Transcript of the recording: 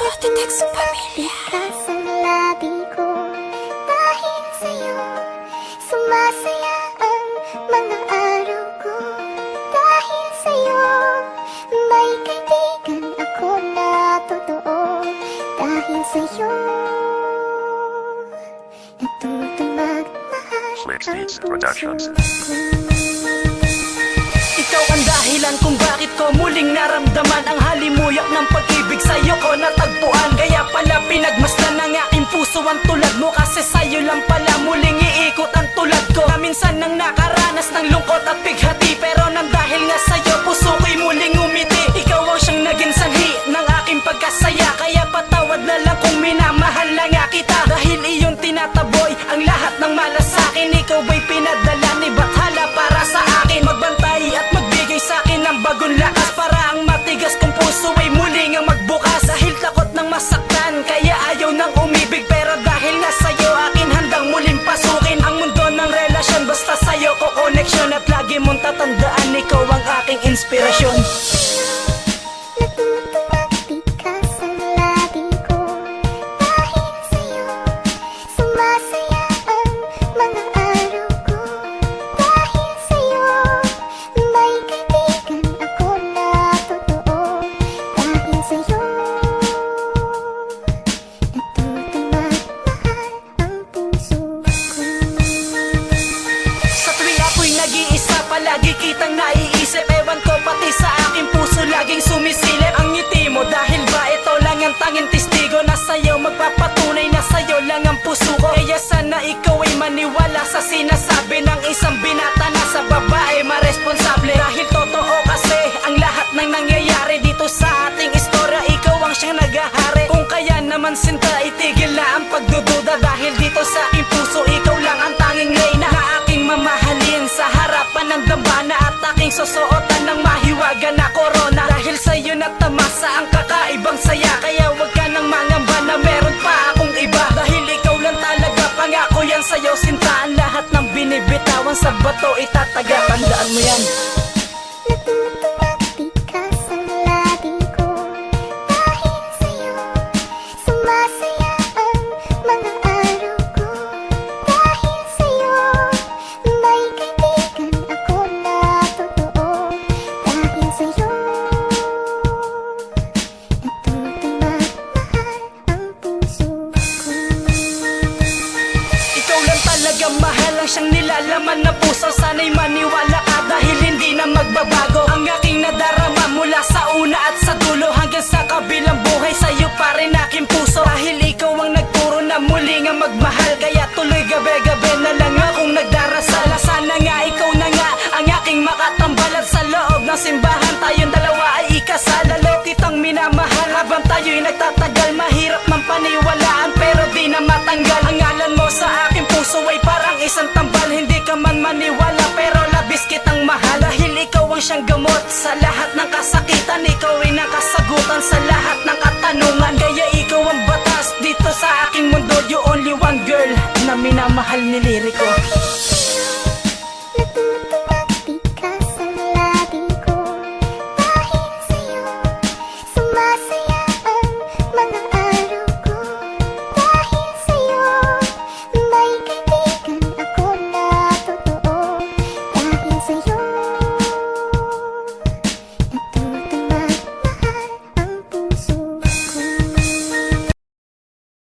Pagtitik sa pamilya ka sa labi ko. Dahil sa'yo sumasaya ang mga araw ko. Dahil sa'yo may kaibigan ako na totoo. Dahil sa'yo natuto magmahal Flix ang Beats puso Productions. ko. Ikaw ang dahilan kung bakit ko muling naramdaman ang halimuyak ng pag-ibig. Sa'yo ko natagpuan, kaya pala pinagmasdan ng aking puso ang tulad mo. Kasi sa'yo lang pala muling iikot ang tulad ko, na minsan nang nakaranas ng lungkot at bighati. Pero nang dahil nga sa'yo puso ko'y muling umiti. Ikaw ang siyang naging sanhi ng aking pagkasaya. Kaya patawad na lang kung minamahal na nga kita. Dahil iyong tinataboy ang lahat ng malas sa'kin. Ikaw ba'y pinadala ni Bathala para sa akin? Magbantay at magbigay sa'kin ng bagong lakas, para ang matigas kong puso ay muling ang magbukas. Dahil takot ng masaktan, kaya ayaw nang umibig. Pero dahil nga sa'yo akin handang muling pasukin ang mundo ng relasyon. Basta sa'yo ko koneksyon, at lagi mong tatandaan ikaw ang aking inspirasyon. Natuto magtikas ang labi ko. Dahil sa'yo sumasaya ang mga araw ko. Dahil sa'yo may kaibigan ako na totoo. Dahil sa'yo natuto magmahal ang puso ko. Sa tuwing ako'y nag-iisa, palagi kitang naiisip. Ewan ko, pati sa aking puso laging sumisilip ang ngiti mo. Dahil ba ito lang ang tanging testigo na sa'yo magpapatunay na sa'yo lang ang puso ko. Kaya sana ikaw ay maniwala sa sinasabi ng isang binata na sa babae maresponsable. Dahil totoo kasi ang lahat ng nangyayari dito sa ating istorya. Ikaw ang siyang naghahari. Kung kaya naman sinta, itigil na ang pagdududa. Dahil dito sa aking puso ikaw lang ang tanging reyna na aking mamahalin sa harapan ng dambana. At aking susuotan ng mahiwaga na korona. Dahil sa'yo natamasa ang kakaibang saya. Kaya wag ka nang mangamba na meron pa akong iba. Dahil ikaw lang talaga, pangako yan sa'yo sinta. Ang lahat ng binibitawan sa bato itataga. Tandaan mo yan. Natuto magtikas ang labi ko. Dahil sa'yo sumasaya ang mga araw ko. Dahil sa'yo may kaibigan ako na totoo. Dahil sa'yo natuto magmahal ang puso ko. Ikaw lang talaga mahal, ang siyang nilalaman na puso. Sana'y maniwala ka dahil hindi na magbabago ang aking nadarama mula sa una at sa dulo hanggang sa kabilang buhay. Sa'yo pa rin aking puso, dahil ikaw ang nagturo na muli nga magmahal. Kaya tuloy gabi-gabi na lang akong nagdarasal. Sana nga ikaw na nga ang aking makatambal. At sa loob ng simbahan tayong dalawa ay ikasal. Lalo kitang minamahal habang tayo'y nagtatagal. Mahirap man paniwalaan pero di na matanggal. Ang ngalan mo sa aking puso ay parang isang tambal. Hindi ka man maniwala pero labis kitang mahal. Dahil ikaw ang siyang gamot sa lahat ng kasakitan. Ikaw ay nakasagutan sa lahat ng katanungan. Kaya ikaw ang batas dito sa aking mundo. You only one girl na minamahal ni Liriko.